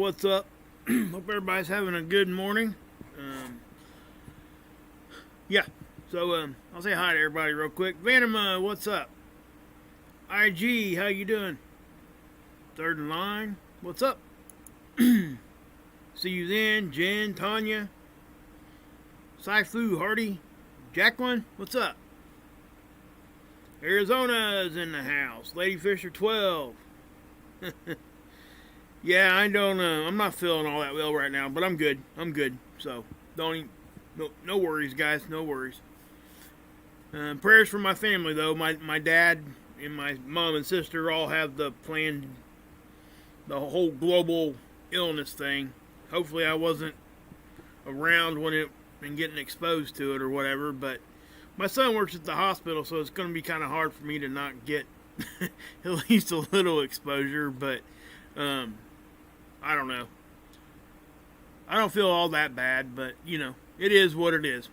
what's up? Hope everybody's having a good morning. Yeah, so I'll say hi to everybody real quick. Vanima, what's up? IG, how you doing? Third in line, what's up? See you then. Jen, Tanya, Saifu, Hardy, Jacqueline, what's up? Arizona's in the house. Lady Fisher 12. Yeah, I don't. I'm not feeling all that well right now, but I'm good. I'm good. So don't even, no worries, guys. No worries. Prayers for my family, though. My dad and my mom and sister all have the whole global illness thing. Hopefully, I wasn't around when it and getting exposed to it or whatever. But my son works at the hospital, so it's going to be kind of hard for me to not get at least a little exposure. But I don't know. I don't feel all that bad, but, you know, it is what it is.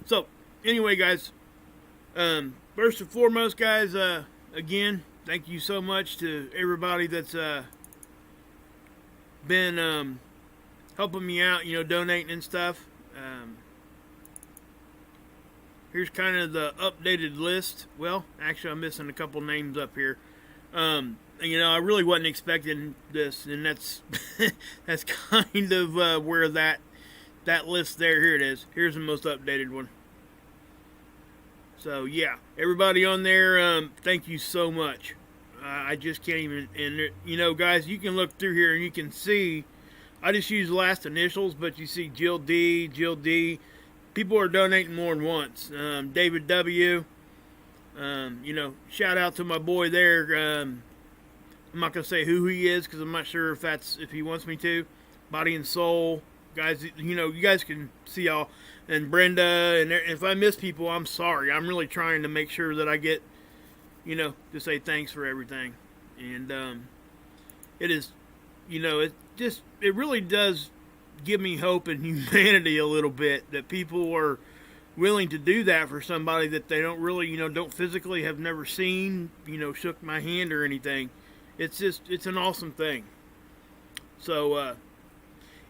So, anyway, guys, first and foremost, guys, again, thank you so much to everybody that's been helping me out, you know, donating and stuff. Here's kind of the updated list. Well, actually, I'm missing a couple names up here. You know, I really wasn't expecting this, and that's that's kind of where that list there. Here it is. Here's the most updated one. So yeah, everybody on there, thank you so much. I just can't even. And you know, guys, you can look through here and you can see. I just use the last initials, but you see Jill D. People are donating more than once. David W. You know, shout out to my boy there. I'm not going to say who he is because I'm not sure if he wants me to. Body and Soul. Guys, you know, you guys can see all. And Brenda, and if I miss people, I'm sorry. I'm really trying to make sure that I get, you know, to say thanks for everything. And it is, you know, it really does give me hope and humanity a little bit that people are willing to do that for somebody that they don't really, you know, don't physically have never seen, you know, shook my hand or anything. It's an awesome thing. So,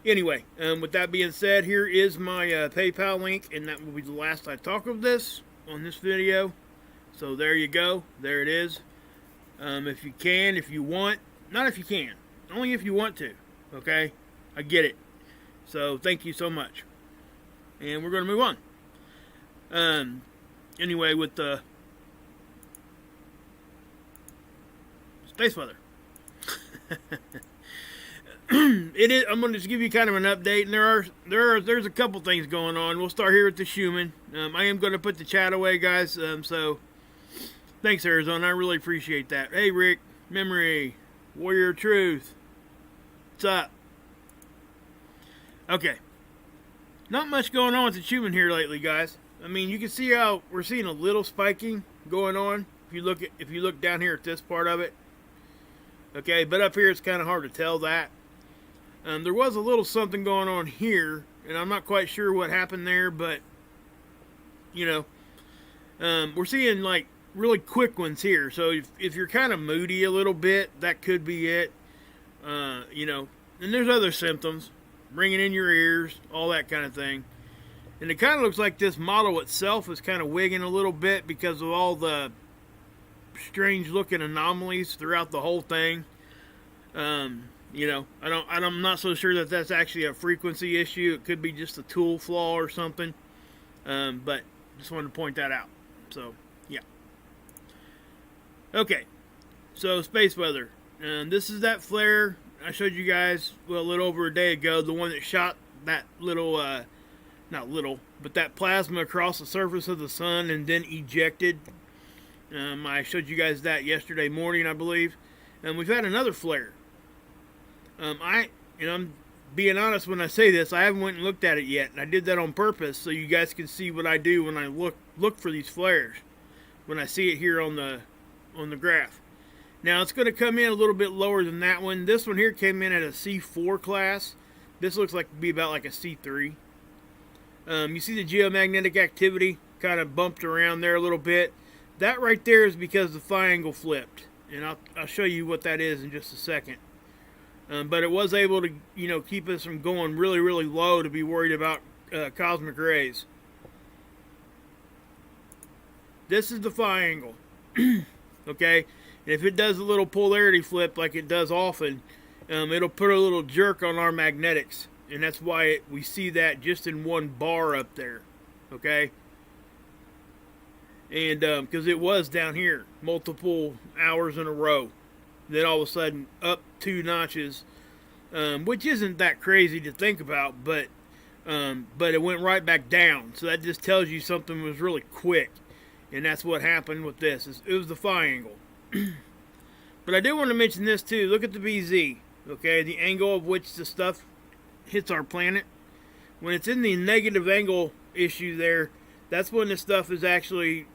anyway, with that being said, here is my PayPal link, and that will be the last I talk of this on this video. So there you go. There it is. If you can, if you want, not if you can, only if you want to. Okay? I get it. So thank you so much. And we're going to move on. Anyway, with the space weather. It is. I'm going to just give you kind of an update, and there's a couple things going on. We'll start here with the Schumann. I am going to put the chat away, guys. So thanks, Arizona. I really appreciate that. Hey, Rick, Memory, Warrior Truth. What's up? Okay. Not much going on with the Schumann here lately, guys. I mean, you can see how we're seeing a little spiking going on. If you look down here at this part of it. Okay, but up here it's kind of hard to tell that. There was a little something going on here, and I'm not quite sure what happened there, but, you know, we're seeing, like, really quick ones here. So if you're kind of moody a little bit, that could be it. You know, and there's other symptoms, bringing in your ears, all that kind of thing. And it kind of looks like this model itself is kind of wigging a little bit because of all the strange looking anomalies throughout the whole thing. You know, I'm not so sure that that's actually a frequency issue. It could be just a tool flaw or something. But just wanted to point that out. So, yeah. Okay. So, space weather. This is that flare I showed you guys, well, a little over a day ago. The one that shot that little, not little, but that plasma across the surface of the sun and then ejected. I showed you guys that yesterday morning, I believe. And we've had another flare. I'm being honest when I say this, I haven't went and looked at it yet. And I did that on purpose so you guys can see what I do when I look for these flares. When I see it here on the graph. Now, it's going to come in a little bit lower than that one. This one here came in at a C4 class. This looks like to be about like a C3. You see the geomagnetic activity kind of bumped around there a little bit. That right there is because the phi angle flipped. And I'll show you what that is in just a second. But it was able to, keep us from going really, really low to be worried about cosmic rays. This is the phi angle. Okay? And if it does a little polarity flip like it does often, it'll put a little jerk on our magnetics. And that's why we see that just in one bar up there. Okay? And because it was down here multiple hours in a row. Then all of a sudden up 2 notches, which isn't that crazy to think about, but it went right back down. So that just tells you something was really quick. And that's what happened with this. It was the phi angle. But I do want to mention this too. Look at the BZ. Okay, the angle of which the stuff hits our planet. When it's in the negative angle issue there, that's when the stuff is actually,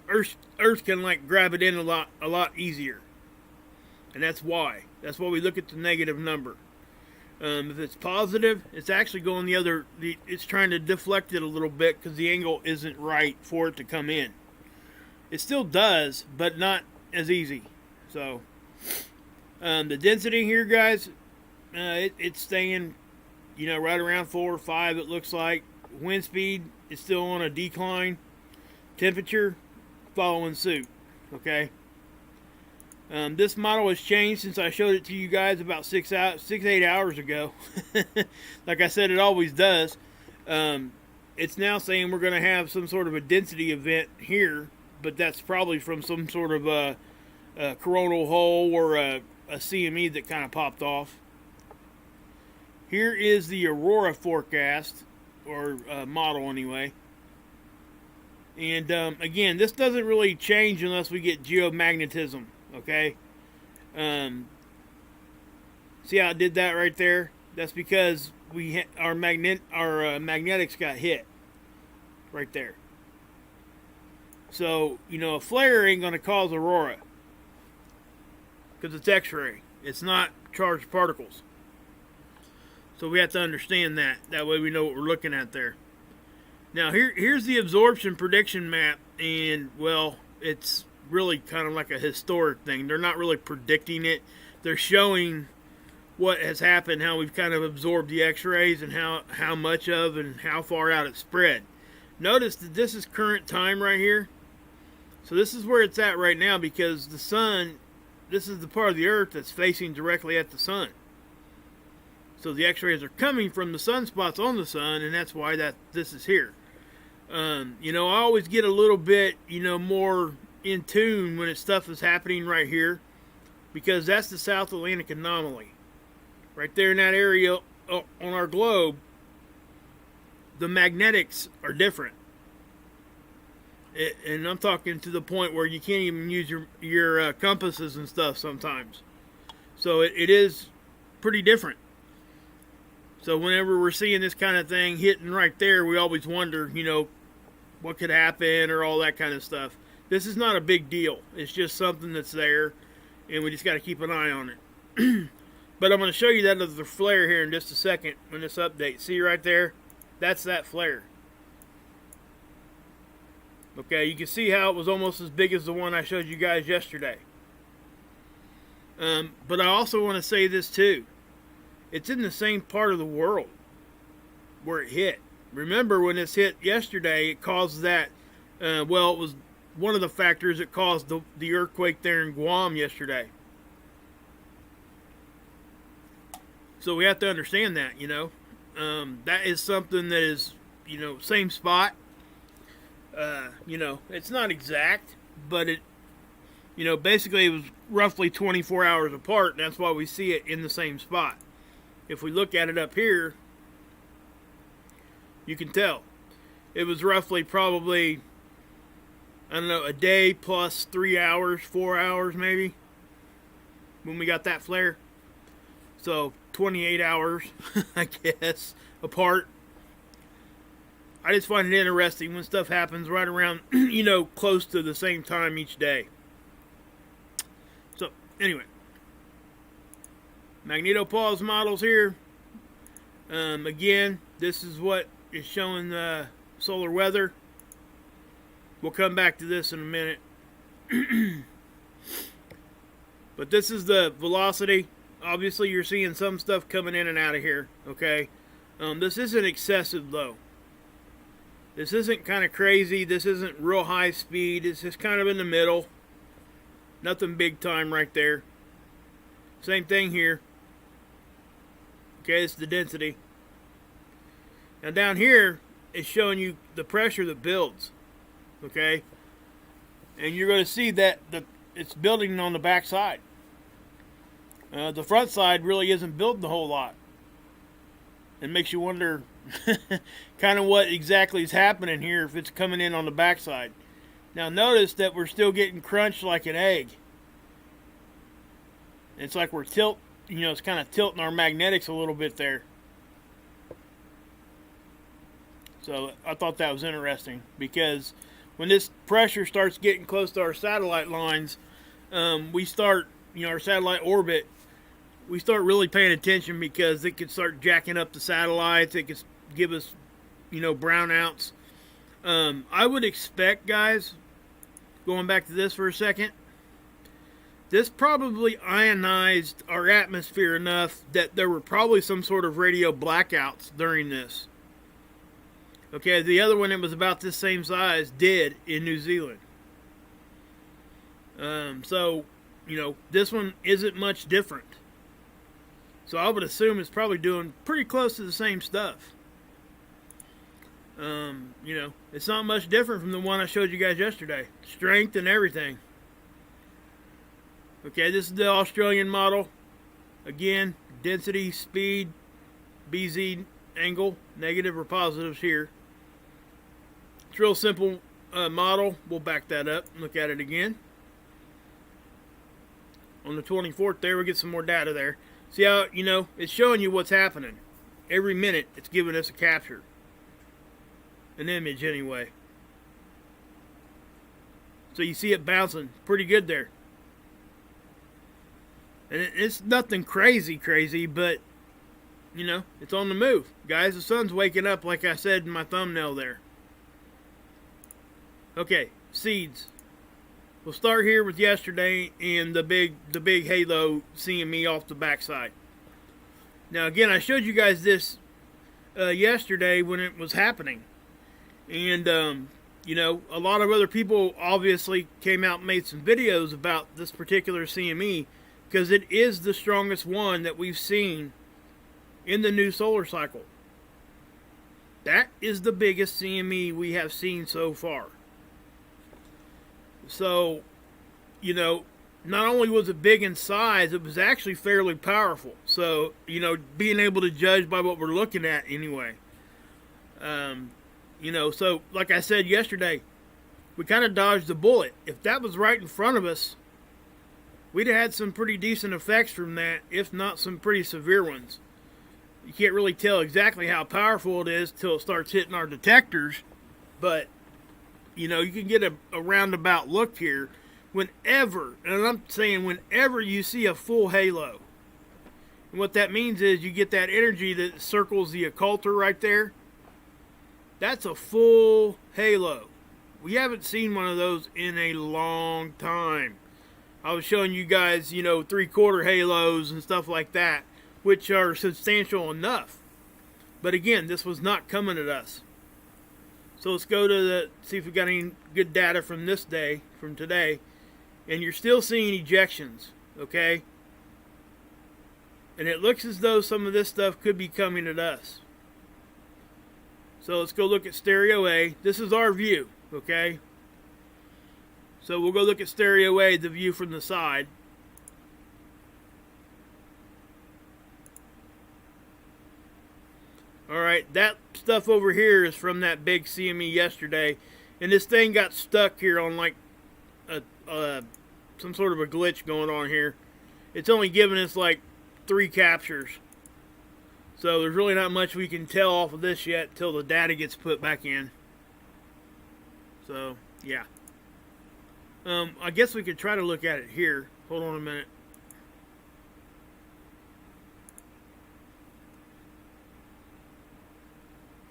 Earth can like grab it in a lot easier. And that's why. That's why we look at the negative number. If it's positive, it's actually going it's trying to deflect it a little bit because the angle isn't right for it to come in. It still does, but not as easy. So, the density here, guys, it's staying, right around 4 or 5, it looks like. Wind speed is still on a decline. Temperature, following suit. Okay. This model has changed since I showed it to you guys about 6-8 hours ago. Like I said, it always does. It's now saying we're going to have some sort of a density event here, but that's probably from some sort of a coronal hole or a CME that kind of popped off. Here is the Aurora forecast, or model anyway. And again, this doesn't really change unless we get geomagnetism. Okay, see how I did that right there? That's because our magnetics got hit right there. So a flare ain't gonna cause aurora because it's X-ray. It's not charged particles. So we have to understand that. That way we know what we're looking at there. Now here's the absorption prediction map, and well, it's really kind of like a historic thing. They're not really predicting it. They're showing what has happened, how we've kind of absorbed the X-rays and how much of and how far out it spread. Notice that this is current time right here. So this is where it's at right now because the sun, this is the part of the earth that's facing directly at the sun. So the X-rays are coming from the sunspots on the sun, and that's why this is here. I always get a little bit, more in tune when stuff is happening right here, because that's the South Atlantic anomaly. Right there in that area on our globe, the magnetics are different. And I'm talking to the point where you can't even use your compasses and stuff sometimes. So it is pretty different. So whenever we're seeing this kind of thing hitting right there, we always wonder, what could happen or all that kind of stuff. This is not a big deal. It's just something that's there, and we just got to keep an eye on it. But I'm going to show you that other flare here in just a second in this update. See right there? That's that flare. Okay, you can see how it was almost as big as the one I showed you guys yesterday. But I also want to say this too. It's in the same part of the world where it hit. Remember when this hit yesterday, it caused that, it was one of the factors that caused the earthquake there in Guam yesterday. So we have to understand that, that is something that is, same spot. It's not exact, but it, basically it was roughly 24 hours apart, and that's why we see it in the same spot. If we look at it up here, you can tell. It was roughly probably, a day plus 3 hours, 4 hours maybe, when we got that flare. So 28 hours, I guess, apart. I just find it interesting when stuff happens right around, close to the same time each day. So, anyway. Magnetopause models here. Again, this is what is showing the solar weather. We'll come back to this in a minute. But this is the velocity. Obviously, you're seeing some stuff coming in and out of here, okay? This isn't excessive, though. This isn't kind of crazy. This isn't real high speed. It's just kind of in the middle. Nothing big time right there. Same thing here. Okay, it's the density. Now down here, it's showing you the pressure that builds. Okay? And you're going to see that it's building on the back side. The front side really isn't building a whole lot. It makes you wonder kind of what exactly is happening here if it's coming in on the back side. Now notice that we're still getting crunched like an egg. It's like we're it's kind of tilting our magnetics a little bit there. So I thought that was interesting, because when this pressure starts getting close to our satellite lines, we start, our satellite orbit, we start really paying attention, because it could start jacking up the satellites. It could give us, brownouts. I would expect, guys, going back to this for a second, this probably ionized our atmosphere enough that there were probably some sort of radio blackouts during this. Okay, the other one that was about this same size did in New Zealand. So, this one isn't much different. So I would assume it's probably doing pretty close to the same stuff. It's not much different from the one I showed you guys yesterday. Strength and everything. Okay, this is the Australian model. Again, density, speed, BZ angle, negative or positives here. It's a real simple model. We'll back that up and look at it again. On the 24th there, we'll get some more data there. See how, it's showing you what's happening. Every minute, it's giving us a capture. An image, anyway. So you see it bouncing pretty good there. And it's nothing crazy, but, it's on the move. Guys, the sun's waking up, like I said in my thumbnail there. Okay, seeds. We'll start here with yesterday and the big halo CME off the backside. Now again, I showed you guys this yesterday when it was happening, and a lot of other people obviously came out and made some videos about this particular CME, because it is the strongest one that we've seen in the new solar cycle. That is the biggest CME we have seen so far. So, not only was it big in size, it was actually fairly powerful. So, being able to judge by what we're looking at anyway. So like I said yesterday, we kind of dodged the bullet. If that was right in front of us, we'd have had some pretty decent effects from that, if not some pretty severe ones. You can't really tell exactly how powerful it is till it starts hitting our detectors, but you can get a roundabout look here. Whenever, and I'm saying whenever you see a full halo, and what that means is you get that energy that circles the occulter right there. That's a full halo. We haven't seen one of those in a long time. I was showing you guys, 3/4 halos and stuff like that, which are substantial enough. But again, this was not coming at us. So let's go to see if we got any good data from this day, from today. And you're still seeing ejections, okay? And it looks as though some of this stuff could be coming at us. So let's go look at stereo A. This is our view, okay? So we'll go look at stereo A, the view from the side. Alright, that stuff over here is from that big CME yesterday. And this thing got stuck here on like some sort of a glitch going on here. It's only giving us like 3 captures. So there's really not much we can tell off of this yet till the data gets put back in. So, yeah. I guess we could try to look at it here. Hold on a minute.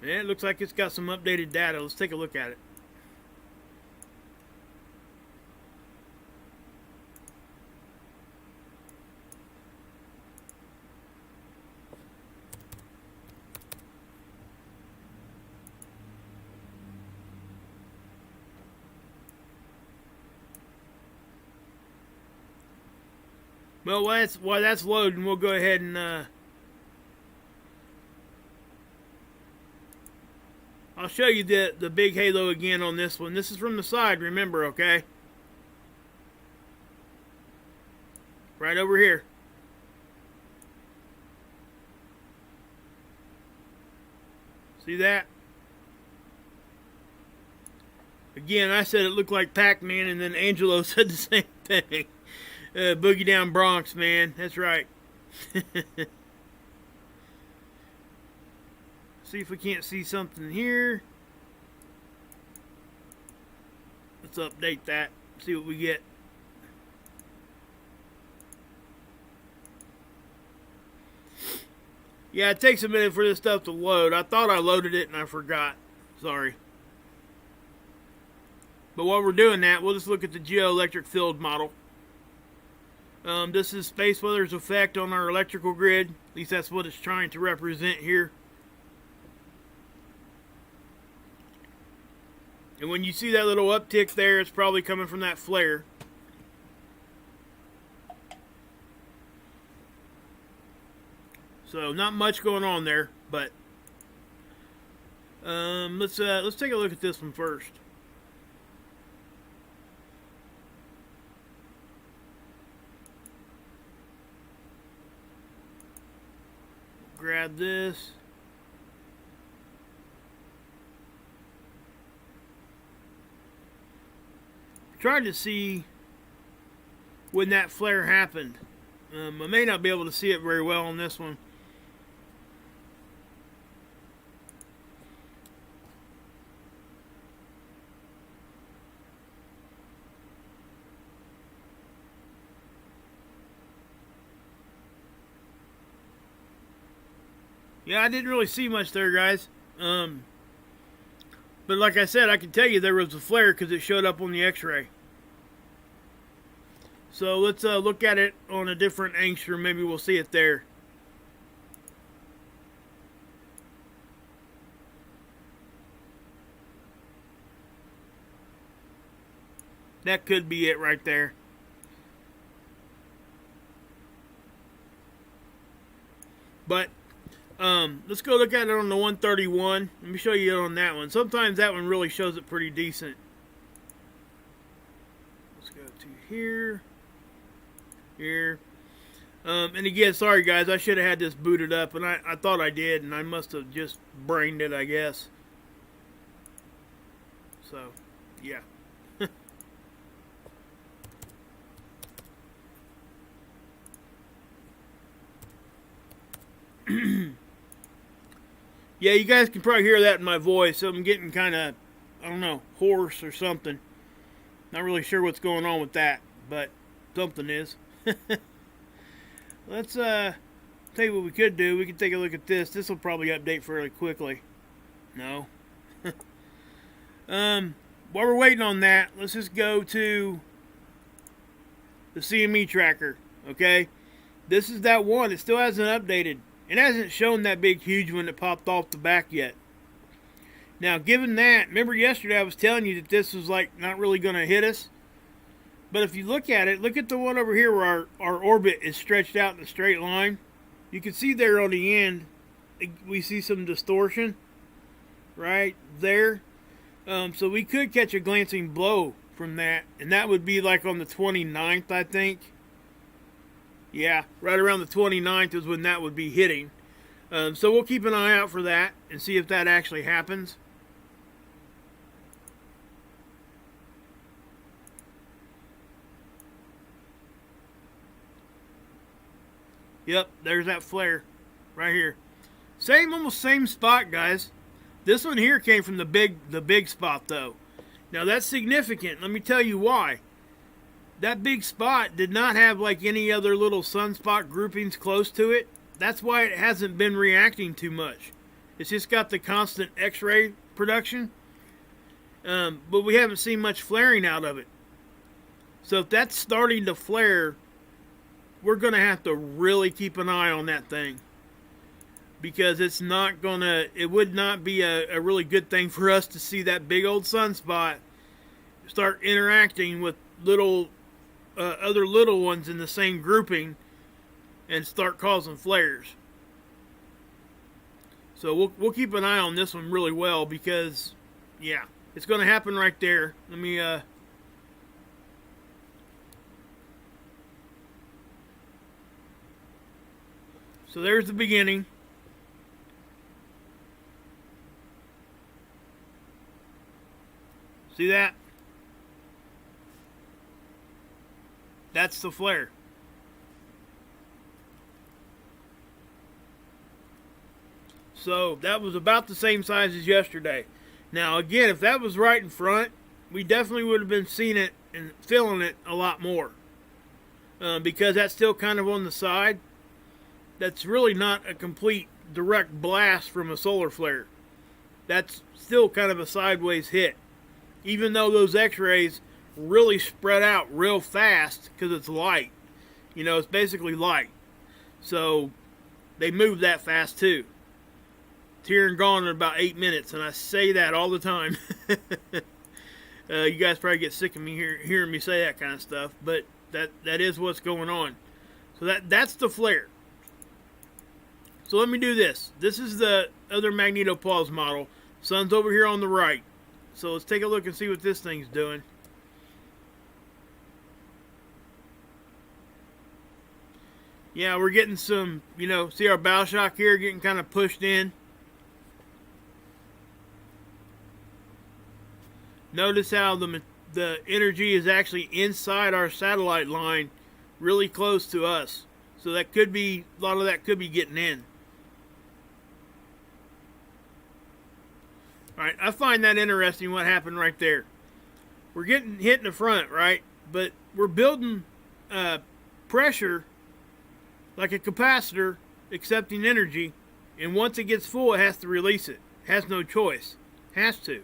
Yeah, it looks like it's got some updated data. Let's take a look at it. Well, while that's loading, we'll go ahead and I'll show you the big halo again on this one. This is from the side, remember, okay? Right over here. See that? Again, I said it looked like Pac-Man, and then Angelo said the same thing. Boogie Down Bronx, man. That's right. See if we can't see something here. Let's update that. See what we get. Yeah, it takes a minute for this stuff to load. I thought I loaded it and I forgot. Sorry. But while we're doing that, we'll just look at the geoelectric field model. This is space weather's effect on our electrical grid. At least that's what it's trying to represent here. And when you see that little uptick there, it's probably coming from that flare. So not much going on there, but let's take a look at this one first. Grab this. Trying to see when that flare happened. I may not be able to see it very well on this one. Yeah, I didn't really see much there, guys. But like I said, I can tell you there was a flare because it showed up on the X-ray. So let's look at it on a different angstrom. Maybe we'll see it there. That could be it right there. But let's go look at it on the 131. Let me show you it on that one. Sometimes that one really shows it pretty decent. Let's go to here. Here. And again, sorry guys, I should have had this booted up, and I thought I did, and I must have just brained it, I guess. So, yeah. Yeah, you guys can probably hear that in my voice. I'm getting kind of, I don't know, hoarse or something. Not really sure what's going on with that, but something is. Let's tell you what we could do. We could take a look at this. This will probably update fairly quickly. No. While we're waiting on that, let's just go to the CME tracker. Okay, this is that one. It still hasn't updated. It hasn't shown that big huge one that popped off the back yet. Now, given that, remember yesterday I was telling you that this was like not really going to hit us. But if you look at it, look at the one over here where our orbit is stretched out in a straight line. You can see there on the end, we see some distortion right there. So we could catch a glancing blow from that. And that would be like on the 29th, I think. Yeah, right around the 29th is when that would be hitting. So we'll keep an eye out for that and see if that actually happens. Yep, there's that flare right here. Almost same spot, guys. This one here came from the big spot though. Now that's significant. Let me tell you why. That big spot did not have like any other little sunspot groupings close to it. That's why it hasn't been reacting too much. It's just got the constant X-ray production. But we haven't seen much flaring out of it. So if that's starting to flare, we're going to have to really keep an eye on that thing. Because it would not be a really good thing for us to see that big old sunspot start interacting with other little ones in the same grouping and start causing flares. So we'll keep an eye on this one really well, because yeah, it's going to happen right there. Let me so there's the beginning. See that? That's the flare. So that was about the same size as yesterday. Now again, if that was right in front, we definitely would have been seeing it and feeling it a lot more. Because that's still kind of on the side. That's really not a complete direct blast from a solar flare. That's still kind of a sideways hit. Even though those X-rays really spread out real fast because it's light. You know, it's basically light. So they move that fast too. It's here and gone in about 8 minutes, and I say that all the time. You guys probably get sick of me hearing me say that kind of stuff, but that is what's going on. So that's the flare. So let me do this. This is the other Magnetosphere model. Sun's over here on the right. So let's take a look and see what this thing's doing. Yeah, we're getting some, you know, see our bow shock here getting kind of pushed in. Notice how the energy is actually inside our satellite line, really close to us. So that could be, a lot of that could be getting in. Alright, I find that interesting what happened right there. We're getting hit in the front, right? But we're building pressure like a capacitor accepting energy. And once it gets full, it has to release it. Has no choice. Has to.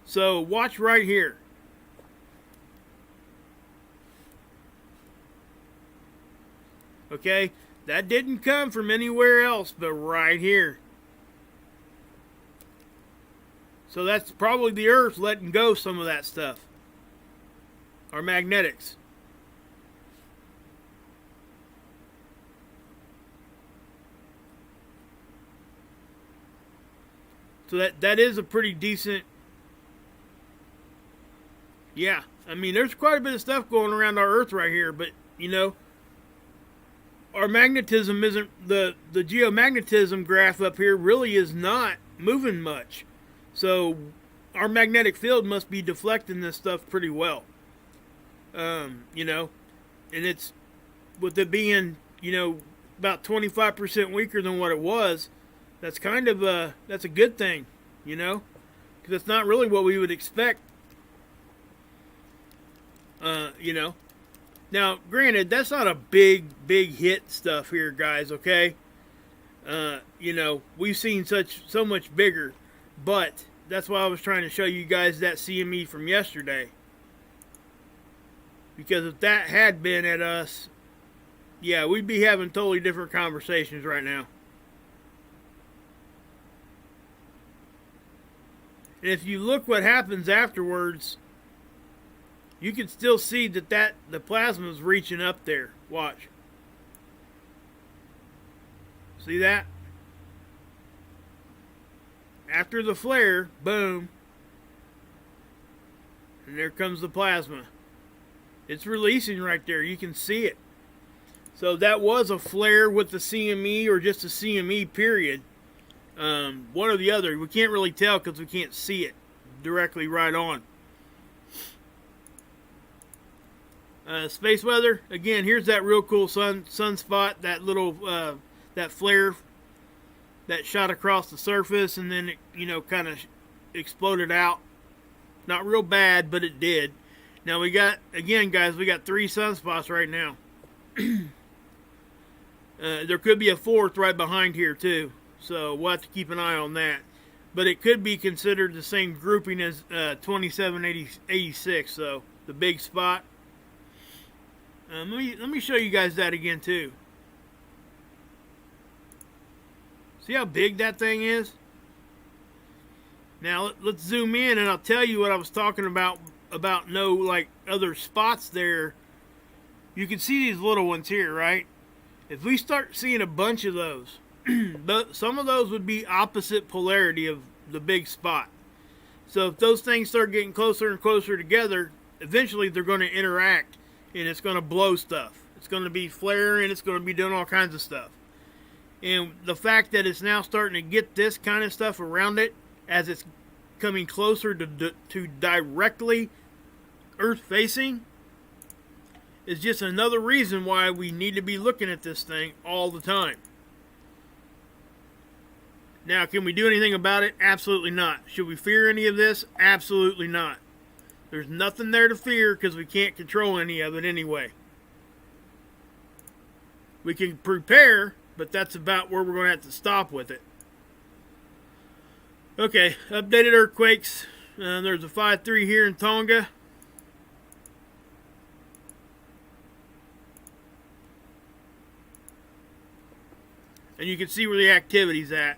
So watch right here. Okay, that didn't come from anywhere else but right here. So that's probably the Earth letting go some of that stuff. Our magnetics. So that is a pretty decent. Yeah, I mean, there's quite a bit of stuff going around our Earth right here, but, you know, our magnetism isn't, the geomagnetism graph up here really is not moving much. So our magnetic field must be deflecting this stuff pretty well. You know, and it's, with it being, you know, about 25% weaker than what it was, that's kind of that's a good thing, you know, because it's not really what we would expect. You know, now granted, that's not a big hit stuff here, guys. Okay, you know, we've seen so much bigger, but that's why I was trying to show you guys that CME from yesterday, because if that had been at us, yeah, we'd be having totally different conversations right now. And if you look what happens afterwards, you can still see that the plasma is reaching up there. Watch. See that? After the flare, boom. And there comes the plasma. It's releasing right there. You can see it. So that was a flare with the CME, or just a CME period. One or the other. We can't really tell because we can't see it directly right on. Space weather. Again, here's that real cool sunspot. That little that flare that shot across the surface, and then it, you know, kind of exploded out. Not real bad, but it did. Now we got, again, guys, we got 3 sunspots right now. There could be a 4th right behind here too, so we'll have to keep an eye on that. But it could be considered the same grouping as 2786, so the big spot. Let me show you guys that again too. See how big that thing is? Now let's zoom in, and I'll tell you what I was talking about no, like, other spots there. You can see these little ones here, right? If we start seeing a bunch of those, some of those would be opposite polarity of the big spot. So if those things start getting closer and closer together, eventually they're going to interact and it's going to blow stuff. It's going to be flaring, it's going to be doing all kinds of stuff. And the fact that it's now starting to get this kind of stuff around it as it's coming closer to directly Earth facing is just another reason why we need to be looking at this thing all the time. Now, can we do anything about it? Absolutely not. Should we fear any of this? Absolutely not. There's nothing there to fear because we can't control any of it anyway. We can prepare, but that's about where we're going to have to stop with it. Okay, updated earthquakes. There's a 5.3 here in Tonga. And you can see where the activity's at.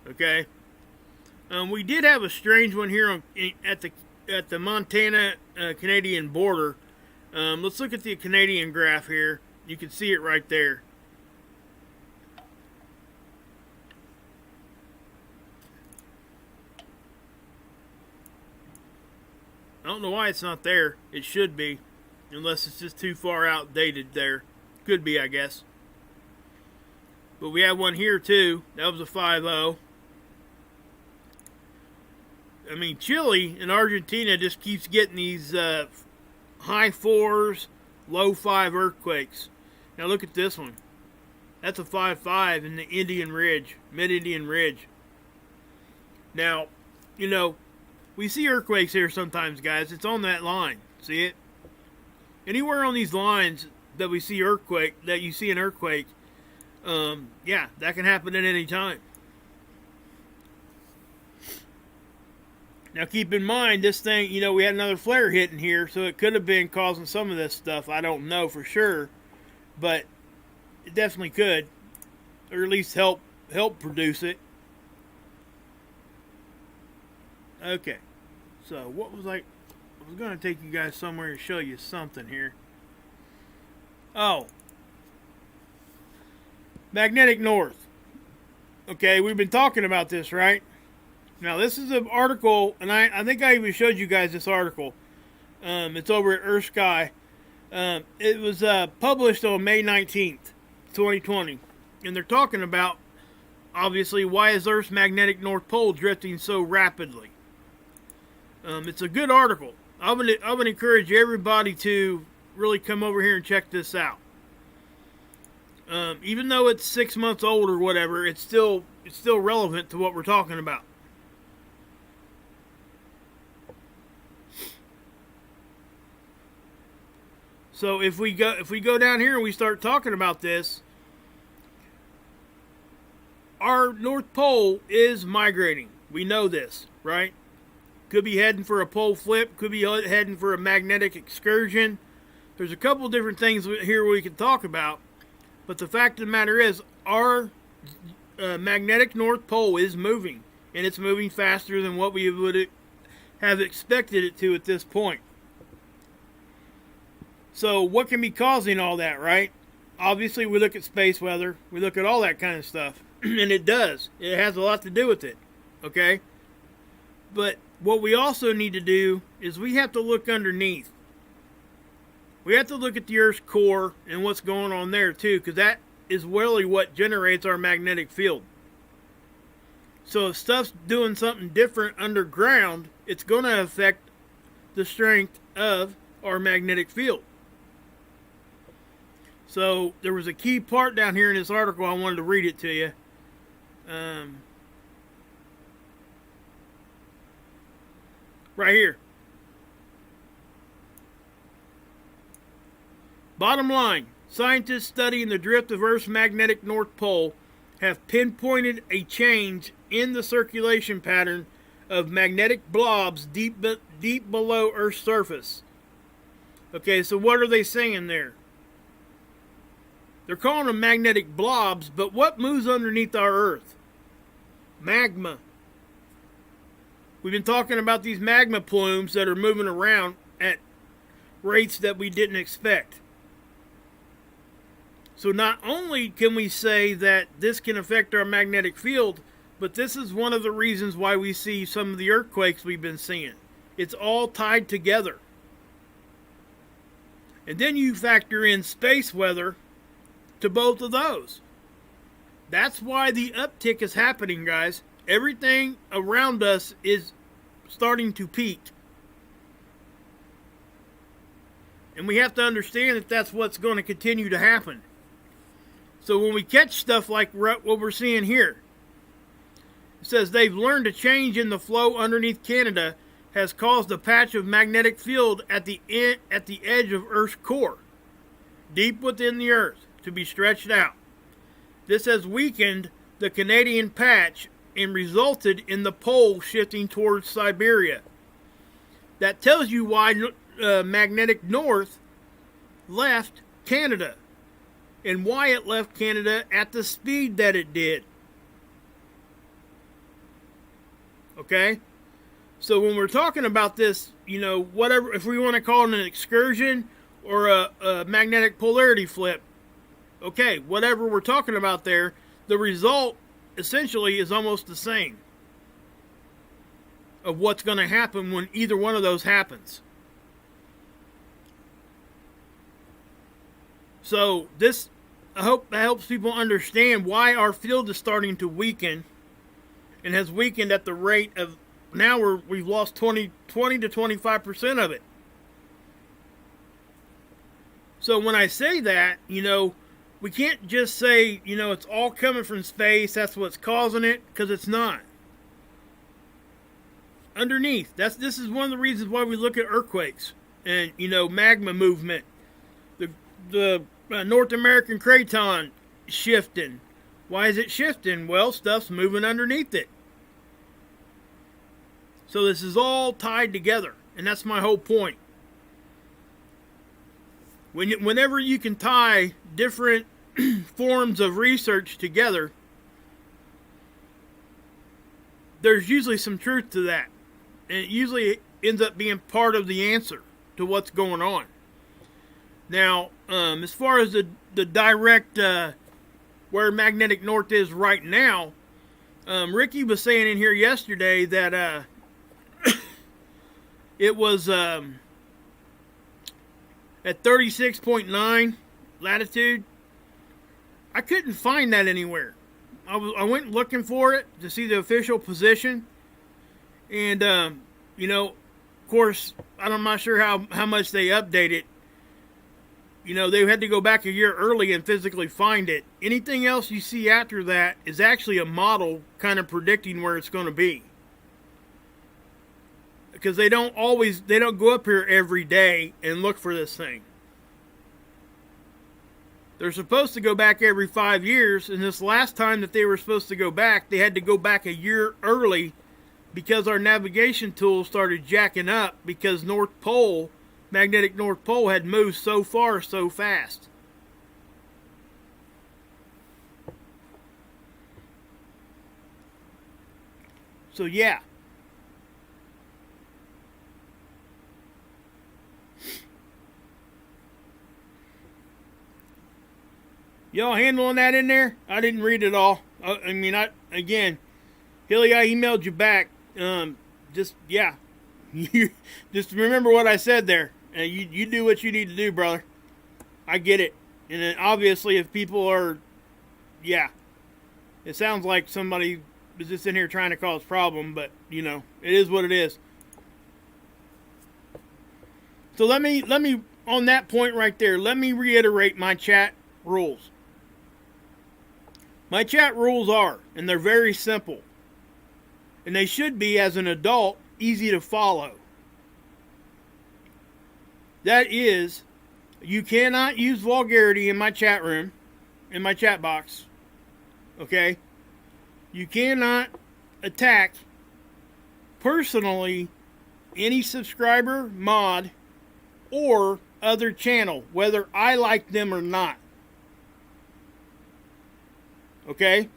Okay. We did have a strange one here at the Montana Canadian border. Let's look at the Canadian graph here. You can see it right there. I don't know why it's not there. It should be, unless it's just too far outdated there. Could be, I guess. But we have one here too. That was a 5.0. I mean, Chile and Argentina just keeps getting these high 4s, low 5 earthquakes. Now look at this one. That's a 5.5 in the Indian Ridge, Mid-Indian Ridge. Now, you know, we see earthquakes here sometimes, guys. It's on that line. See it? Anywhere on these lines that we see earthquake, that you see an earthquake, yeah, that can happen at any time. Now keep in mind, this thing, you know, we had another flare hitting here, so it could have been causing some of this stuff. I don't know for sure, but it definitely could, or at least help produce it. Okay, so what was I was going to take you guys somewhere and show you something here. Oh, magnetic north. Okay, we've been talking about this, right? Now, this is an article, and I think I even showed you guys this article. It's over at Earth Sky. It was published on May 19th, 2020. And they're talking about, obviously, why is Earth's magnetic North Pole drifting so rapidly? It's a good article. I would encourage everybody to really come over here and check this out. Even though it's 6 months old or whatever, it's still relevant to what we're talking about. So if we go down here and we start talking about this, our North Pole is migrating. We know this, right? Could be heading for a pole flip, could be heading for a magnetic excursion. There's a couple different things here we can talk about, but the fact of the matter is our magnetic North Pole is moving, and it's moving faster than what we would have expected it to at this point. So what can be causing all that, right? Obviously, we look at space weather. We look at all that kind of stuff. And it does. It has a lot to do with it. Okay? But what we also need to do is we have to look underneath. We have to look at the Earth's core and what's going on there, too. Because that is really what generates our magnetic field. So if stuff's doing something different underground, it's going to affect the strength of our magnetic field. So there was a key part down here in this article. I wanted to read it to you. Right here. Bottom line, scientists studying the drift of Earth's magnetic North Pole have pinpointed a change in the circulation pattern of magnetic blobs deep below Earth's surface. Okay, so what are they saying there? They're calling them magnetic blobs, but what moves underneath our Earth? Magma. We've been talking about these magma plumes that are moving around at rates that we didn't expect. So not only can we say that this can affect our magnetic field, but this is one of the reasons why we see some of the earthquakes we've been seeing. It's all tied together. And then you factor in space weather to both of those. That's why the uptick is happening, guys. Everything around us is starting to peak. And we have to understand that that's what's going to continue to happen. So when we catch stuff like what we're seeing here, it says they've learned a change in the flow underneath Canada has caused a patch of magnetic field at the edge of Earth's core, deep within the Earth, to be stretched out. This has weakened the Canadian patch and resulted in the pole shifting towards Siberia. That tells you why magnetic north left Canada and why it left Canada at the speed that it did. Okay? So when we're talking about this, whatever, if we want to call it an excursion or a magnetic polarity flip, okay, whatever we're talking about there, the result essentially is almost the same of what's going to happen when either one of those happens. So this, I hope that helps people understand why our field is starting to weaken and has weakened at the rate of, now we've lost 20 to 25% of it. So when I say that, we can't just say, it's all coming from space, that's what's causing it, because it's not. Underneath, this is one of the reasons why we look at earthquakes and, magma movement. The North American craton shifting. Why is it shifting? Well, stuff's moving underneath it. So this is all tied together, and that's my whole point. Whenever you can tie different forms of research together, there's usually some truth to that. And it usually ends up being part of the answer to what's going on. Now, as far as the direct where magnetic north is right now, Ricky was saying in here yesterday that it was at 36.9 latitude. I couldn't find that anywhere. I went looking for it to see the official position. And, of course, I'm not sure how much they update it. They had to go back a year early and physically find it. Anything else you see after that is actually a model kind of predicting where it's going to be. Because they don't go up here every day and look for this thing. They're supposed to go back every 5 years, and this last time that they were supposed to go back, they had to go back a year early because our navigation tools started jacking up because magnetic North Pole had moved so far so fast. So yeah. Y'all handling that in there? I didn't read it all. Again, Hilly, I emailed you back. Just remember what I said there. You do what you need to do, brother. I get it. And then obviously if people are, it sounds like somebody is just in here trying to cause problem, but, it is what it is. So let me, on that point right there, let me reiterate my chat rules. My chat rules are, and they're very simple, and they should be, as an adult, easy to follow. That is, you cannot use vulgarity in my chat room, in my chat box. Okay? You cannot attack personally any subscriber, mod, or other channel, whether I like them or not. Okay?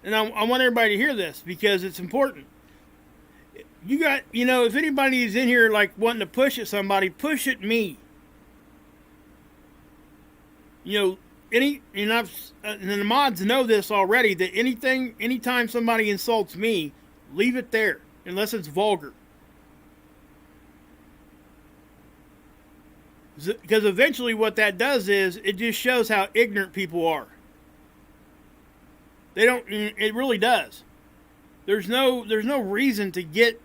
And I want everybody to hear this because it's important. You got, if anybody is in here like wanting to push at somebody, push at me. You know, and the mods know this already, that anytime somebody insults me, leave it there, unless it's vulgar. Because eventually what that does is, it just shows how ignorant people are. It really does. There's no reason to get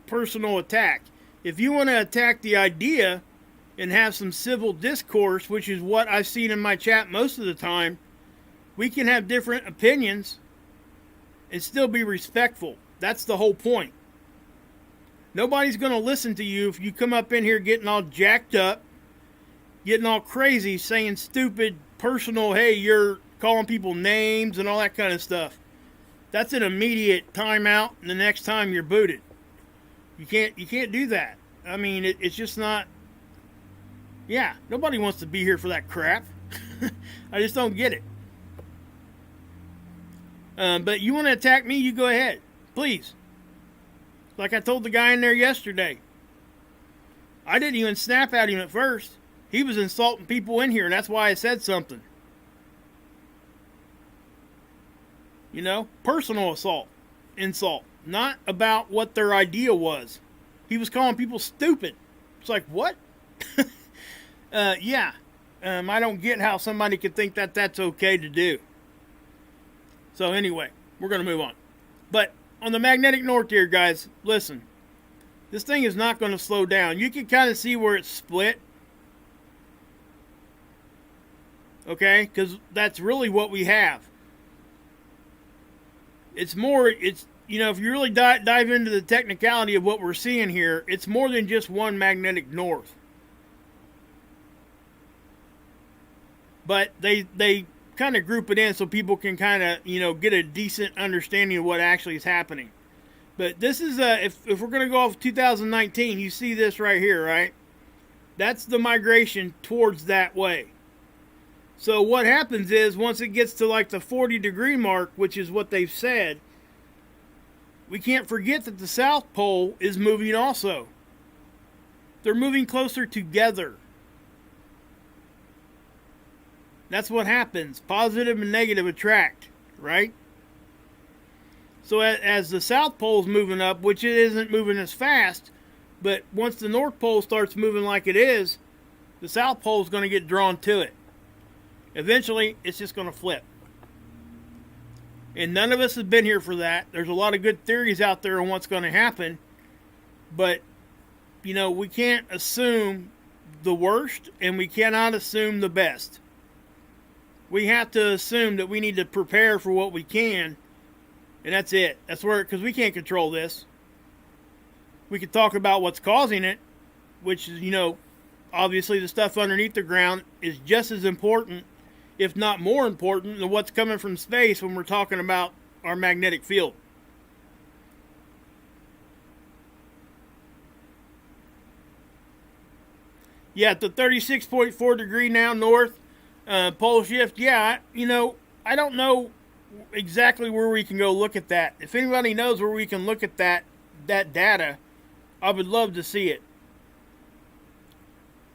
personal attack. If you want to attack the idea and have some civil discourse, which is what I've seen in my chat most of the time, we can have different opinions and still be respectful. That's the whole point. Nobody's going to listen to you if you come up in here getting all jacked up, getting all crazy, saying stupid personal, hey, you're calling people names and all that kind of stuff. That's an immediate timeout, and the next time you're booted. You can't do that. I mean, it's just not. Yeah, nobody wants to be here for that crap. I just don't get it. But you want to attack me, you go ahead. Please. Like I told the guy in there yesterday. I didn't even snap at him at first. He was insulting people in here, and that's why I said something. You know, personal insult. Not about what their idea was. He was calling people stupid. It's like, what? Yeah. I don't get how somebody could think that that's okay to do. So anyway, we're going to move on. But on the magnetic north here, guys, listen. This thing is not going to slow down. You can kind of see where it's split. Okay? Because that's really what we have. It's you know, if you really dive into the technicality of what we're seeing here, it's more than just one magnetic north. But they kind of group it in so people can kind of, you know, get a decent understanding of what actually is happening. But this is, if we're going to go off 2019, you see this right here, right? That's the migration towards that way. So what happens is, once it gets to like the 40-degree mark, which is what they've said, we can't forget that the South Pole is moving also. They're moving closer together. That's what happens. Positive and negative attract, right? So as the South Pole's moving up, which it isn't moving as fast, but once the North Pole starts moving like it is, the South Pole's going to get drawn to it. Eventually, it's just going to flip. And none of us have been here for that. There's a lot of good theories out there on what's going to happen. But, you know, we can't assume the worst, and we cannot assume the best. We have to assume that we need to prepare for what we can, and that's it. That's where, because we can't control this. We can talk about what's causing it, which is, you know, obviously the stuff underneath the ground is just as important, if not more important, than what's coming from space when we're talking about our magnetic field. Yeah, at the 36.4 degree now north, pole shift. Yeah, you know, I don't know exactly where we can go look at that. If anybody knows where we can look at that data, I would love to see it.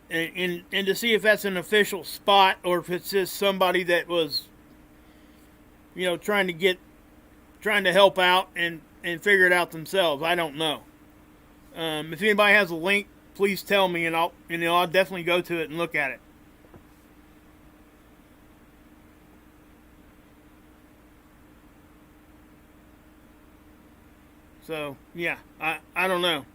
And to see if that's an official spot or if it's just somebody that was, you know, trying to help out and figure it out themselves. I don't know. If anybody has a link, please tell me, and I'll definitely go to it and look at it. So yeah, I don't know.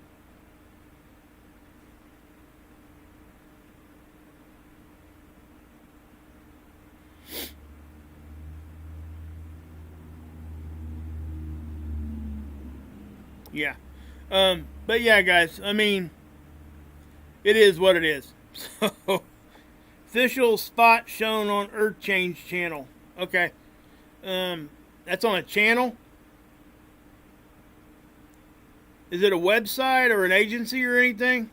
Yeah. But yeah, guys, I mean, it is what it is. So, official spot shown on Earth Change channel. Okay. That's on a channel? Is it a website or an agency or anything?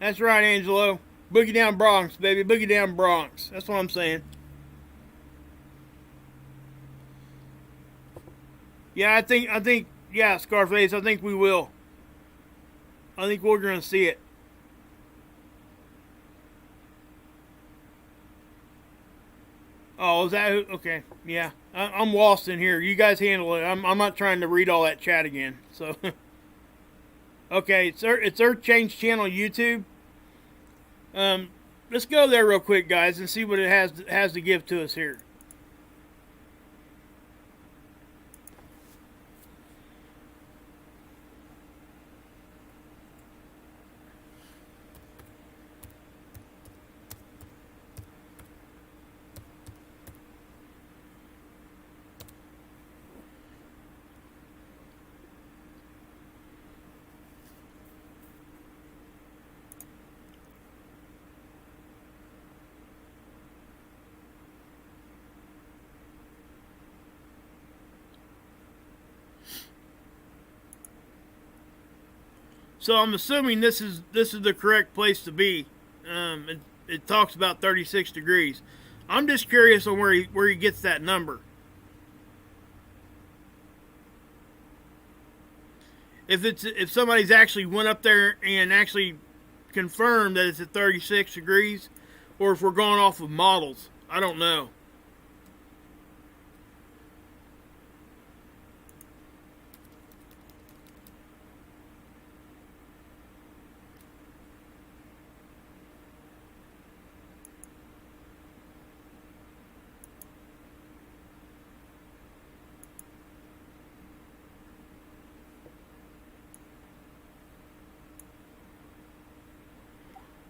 That's right, Angelo. Boogie down Bronx, baby. Boogie down Bronx. That's what I'm saying. Yeah, I think, yeah, Scarface, I think we will. I think we're going to see it. Oh, is that who? Okay, yeah. I'm lost in here. You guys handle it. I'm not trying to read all that chat again. So, okay, it's Earth Change Channel YouTube. Let's go there real quick, guys, and see what it has to give to us here. So I'm assuming this is the correct place to be. It talks about 36 degrees. I'm just curious on where he gets that number. If somebody's actually went up there and actually confirmed that it's at 36 degrees, or if we're going off of models, I don't know.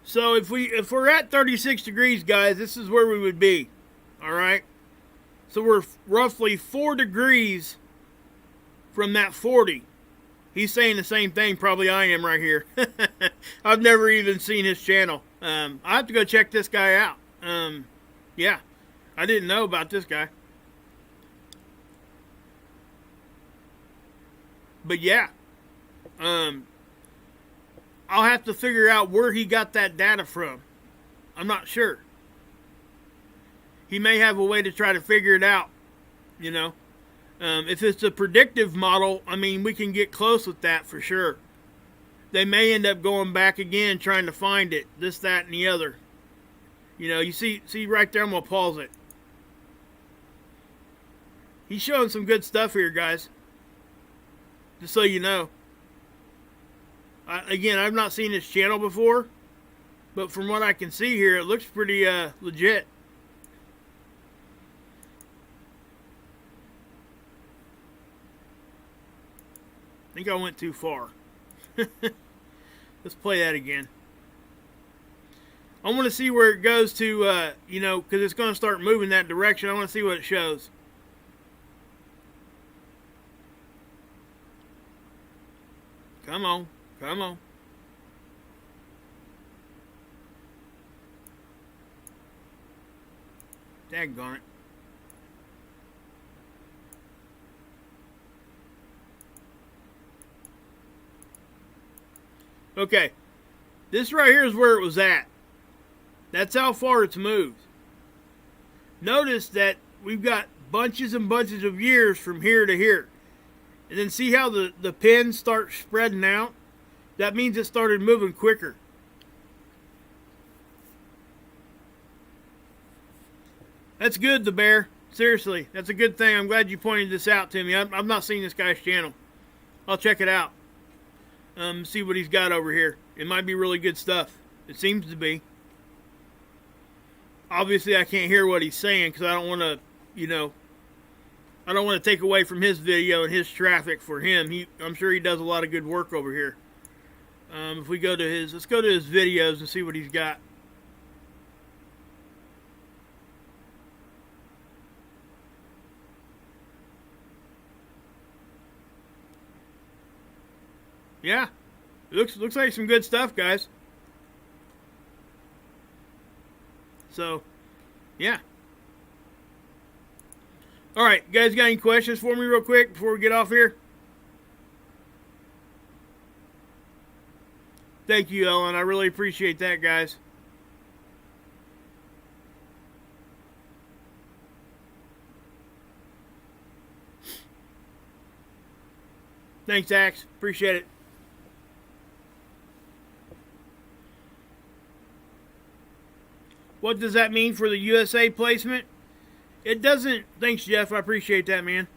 So if we're at 36 degrees, guys, this is where we would be. All right. So we're roughly 4 degrees from that 40. He's saying the same thing probably I am right here. I've never even seen his channel. I have to go check this guy out. Yeah, I didn't know about this guy. But yeah, I'll have to figure out where he got that data from. I'm not sure. He may have a way to try to figure it out, you know. If it's a predictive model, I mean, we can get close with that for sure. They may end up going back again trying to find it, this, that, and the other. You know, you see right there, I'm going to pause it. He's showing some good stuff here, guys. Just so you know. Again, I've not seen his channel before, but from what I can see here, it looks pretty legit. I think I went too far. Let's play that again. I want to see where it goes to, you know, because it's going to start moving that direction. I want to see what it shows. Come on. Come on. Daggone it. Okay. This right here is where it was at. That's how far it's moved. Notice that we've got bunches and bunches of years from here to here. And then see how the pins start spreading out? That means it started moving quicker. That's good, the bear. Seriously, that's a good thing. I'm glad you pointed this out to me. I've not seen this guy's channel. I'll check it out. See what he's got over here. It might be really good stuff. It seems to be. Obviously, I can't hear what he's saying because I don't want to, you know, I don't want to take away from his video and his traffic for him. I'm sure he does a lot of good work over here. If we go to let's go to his videos and see what he's got. Yeah, it looks like some good stuff, guys. So, yeah. All right, guys, got any questions for me real quick before we get off here? Thank you, Ellen. I really appreciate that, guys. Thanks, Axe. Appreciate it. What does that mean for the USA placement? It doesn't. Thanks, Jeff. I appreciate that, man.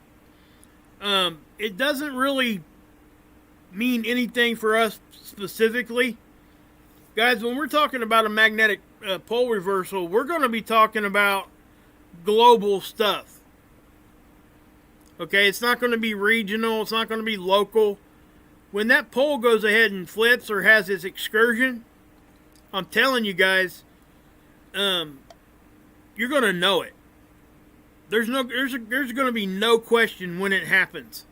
It doesn't really mean anything for us specifically. Guys, when we're talking about a magnetic pole reversal, we're going to be talking about global stuff. Okay, it's not going to be regional. It's not going to be local. When that pole goes ahead and flips or has its excursion, I'm telling you guys, you're going to know it. There's going to be no question when it happens.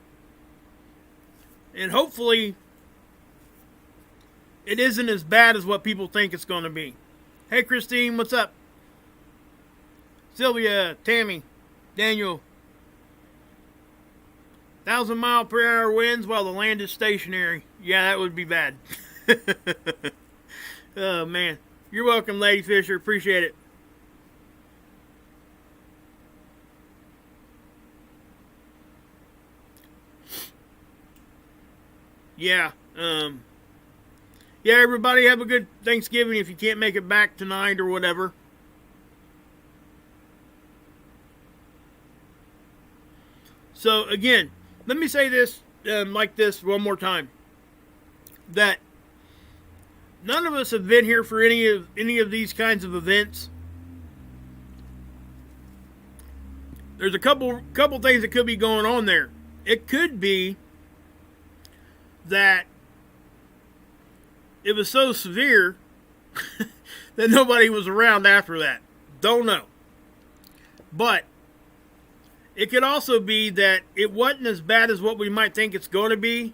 And hopefully it isn't as bad as what people think it's going to be. Hey, Christine, what's up? Sylvia, Tammy, Daniel. 1,000-mile-per-hour winds while the land is stationary. Yeah, that would be bad. Oh, man. You're welcome, Lady Fisher. Appreciate it. Yeah. Yeah, everybody have a good Thanksgiving if you can't make it back tonight or whatever. So, again, let me say this like this one more time. That none of us have been here for any of these kinds of events. There's a couple things that could be going on there. It could be that it was so severe that nobody was around after that. Don't know. But it could also be that it wasn't as bad as what we might think it's going to be,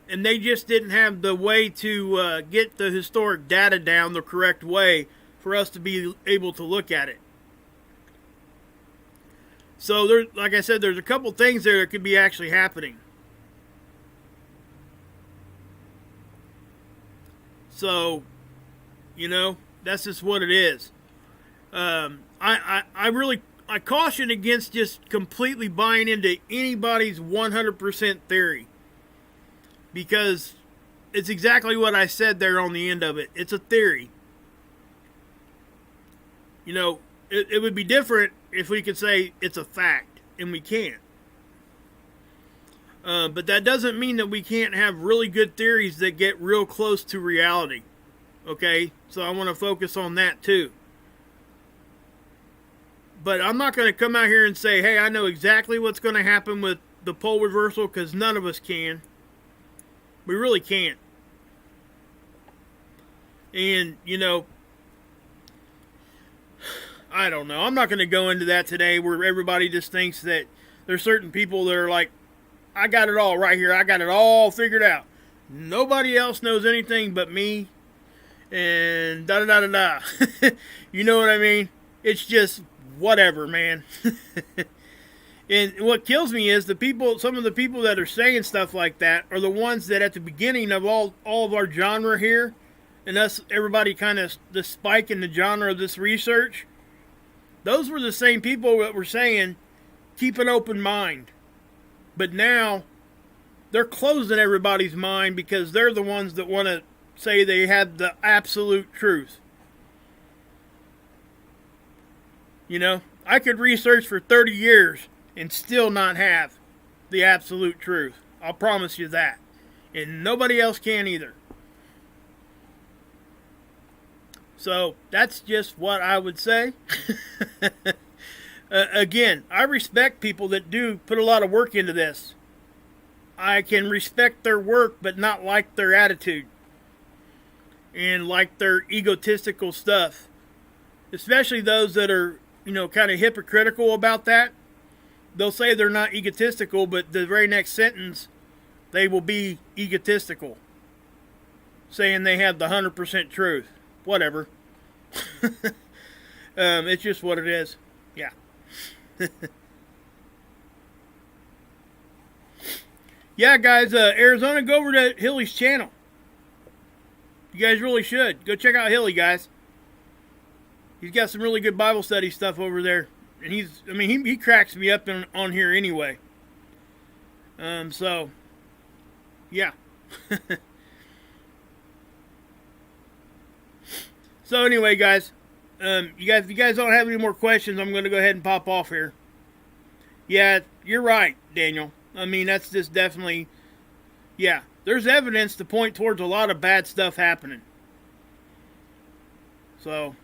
and they just didn't have the way to get the historic data down the correct way for us to be able to look at it. So, like I said, there's a couple things there that could be actually happening. So, you know, that's just what it is. I caution against just completely buying into anybody's 100% theory. Because it's exactly what I said there on the end of it. It's a theory. You know, it would be different if we could say it's a fact, and we can't. But that doesn't mean that we can't have really good theories that get real close to reality. Okay? So I want to focus on that too. But I'm not going to come out here and say, hey, I know exactly what's going to happen with the pole reversal, because none of us can. We really can't. And, you know, I don't know. I'm not going to go into that today where everybody just thinks that there's certain people that are like, I got it all right here. I got it all figured out. Nobody else knows anything but me. And da-da-da-da-da. You know what I mean? It's just whatever, man. And what kills me is some of the people that are saying stuff like that are the ones that at the beginning of all of our genre here, and everybody kind of the spike in the genre of this research, those were the same people that were saying, keep an open mind. But now, they're closing everybody's mind because they're the ones that want to say they have the absolute truth. You know, I could research for 30 years and still not have the absolute truth. I'll promise you that. And nobody else can either. So, that's just what I would say. Again, I respect people that do put a lot of work into this. I can respect their work, but not like their attitude. And like their egotistical stuff. Especially those that are, you know, kind of hypocritical about that. They'll say they're not egotistical, but the very next sentence, they will be egotistical. Saying they have the 100% truth. Whatever. It's just what it is. Yeah. Yeah, guys, Arizona, go over to Hilly's channel. You guys really should. Go check out Hilly, guys. He's got some really good Bible study stuff over there. And he cracks me up on here anyway. So, yeah. So anyway, guys, if you guys don't have any more questions, I'm going to go ahead and pop off here. Yeah, you're right, Daniel. I mean, that's just definitely, yeah. There's evidence to point towards a lot of bad stuff happening. So,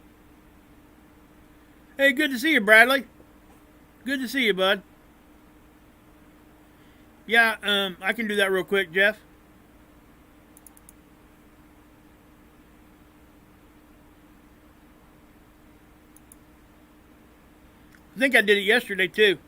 hey, good to see you, Bradley. Good to see you, bud. Yeah, I can do that real quick, Jeff. I think I did it yesterday, too.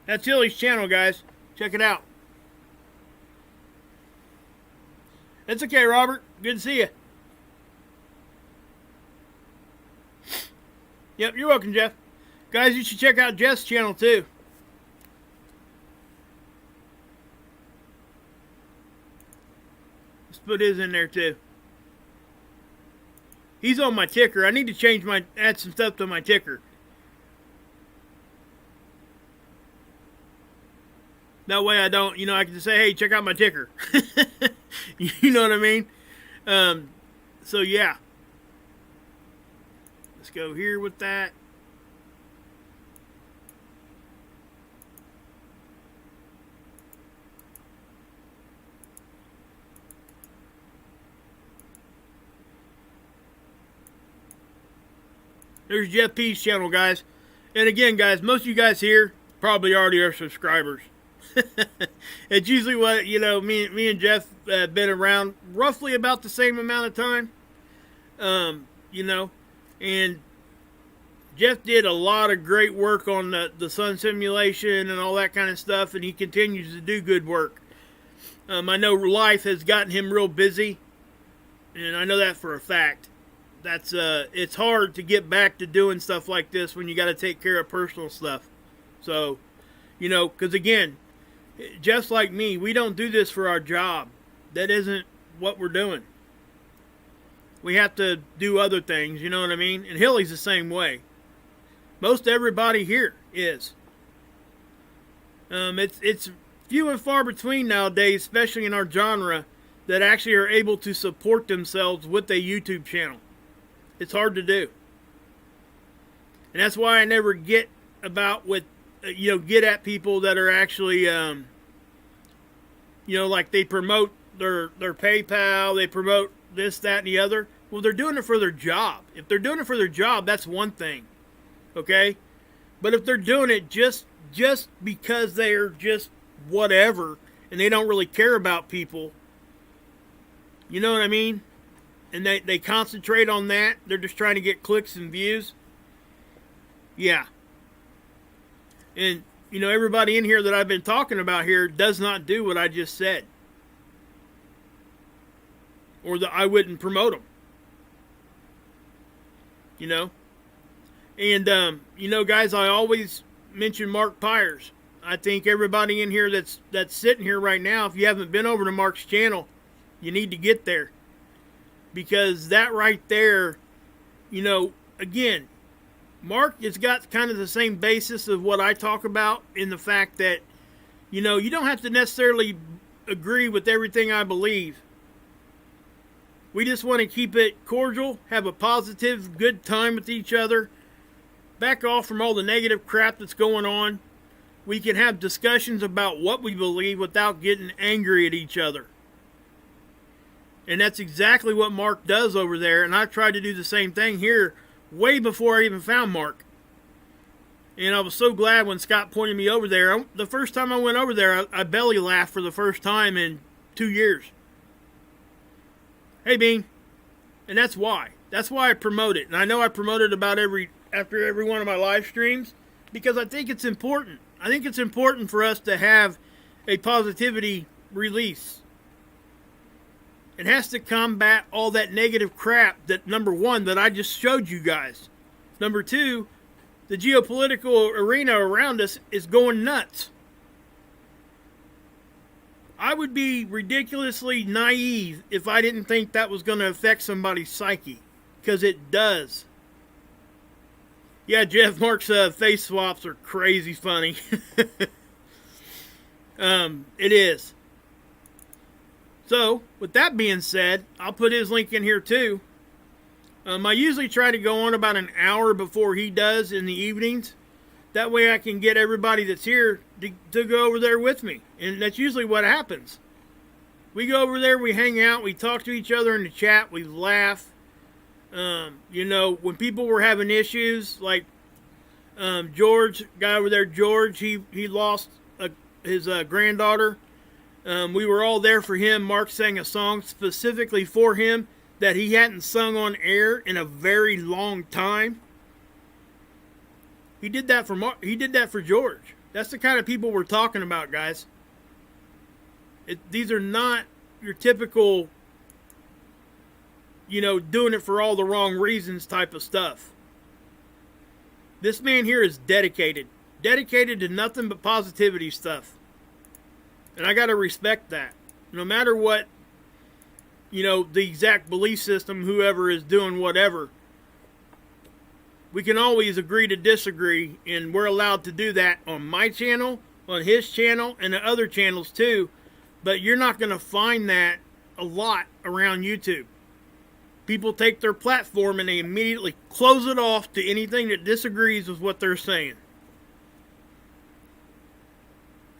That's Hilly's channel, guys. Check it out. It's okay, Robert. Good to see you. Yep, you're welcome, Jeff. Guys, you should check out Jeff's channel, too. Let's put his in there, too. He's on my ticker. I need to add some stuff to my ticker. That way I don't, I can just say, hey, check out my ticker. You know what I mean? So, yeah. Let's go here with that. There's Jeff P's channel, guys. And again, guys, most of you guys here probably already are subscribers. It's usually what, me and Jeff have been around roughly about the same amount of time. And Jeff did a lot of great work on the sun simulation and all that kind of stuff, and he continues to do good work. I know life has gotten him real busy, and I know that for a fact. It's hard to get back to doing stuff like this when you got to take care of personal stuff. So, because again, just like me, we don't do this for our job. That isn't what we're doing. We have to do other things, you know what I mean? And Hilly's the same way. Most everybody here is. It's few and far between nowadays, especially in our genre, that actually are able to support themselves with a YouTube channel. It's hard to do. And that's why I never get at people that are actually, like they promote their PayPal, they promote this, that, and the other. Well, they're doing it for their job. If they're doing it for their job, that's one thing. Okay? But if they're doing it just because they're just whatever, and they don't really care about people, you know what I mean? And they concentrate on that. They're just trying to get clicks and views. Yeah. And, everybody in here that I've been talking about here does not do what I just said. Or that I wouldn't promote them. And, guys, I always mention Mark Pyers. I think everybody in here that's sitting here right now, if you haven't been over to Mark's channel, you need to get there. Because that right there, again, Mark has got kind of the same basis of what I talk about in the fact that, you don't have to necessarily agree with everything I believe. We just want to keep it cordial, have a positive, good time with each other, back off from all the negative crap that's going on. We can have discussions about what we believe without getting angry at each other. And that's exactly what Mark does over there, and I've tried to do the same thing here way before I even found Mark. And I was so glad when Scott pointed me over there. The first time I went over there, I belly laughed for the first time in 2 years. Hey, Bean. And that's why. That's why I promote it. And I know I promote it after every one of my live streams because I think it's important. I think it's important for us to have a positivity release. It has to combat all that negative crap that, number one, that I just showed you guys. Number two, the geopolitical arena around us is going nuts. I would be ridiculously naive if I didn't think that was going to affect somebody's psyche, because it does. Yeah, Jeff Mark's face swaps are crazy funny. It is. So, with that being said, I'll put his link in here too. I usually try to go on about an hour before he does in the evenings. That way I can get everybody that's here to go over there with me. And that's usually what happens. We go over there, we hang out, we talk to each other in the chat, we laugh. You know, when people were having issues, like George, guy over there, George, he lost his granddaughter. We were all there for him. Mark sang a song specifically for him that he hadn't sung on air in a very long time. He did that for Mark. He did that for George. That's the kind of people we're talking about, guys. These are not your typical, you know, doing it for all the wrong reasons type of stuff. This man here is dedicated. Dedicated to nothing but positivity stuff. And I got to respect that. No matter what, you know, the exact belief system, whoever is doing whatever, we can always agree to disagree, and we're allowed to do that on my channel, on his channel, and the other channels too. But you're not going to find that a lot around YouTube. People take their platform and they immediately close it off to anything that disagrees with what they're saying.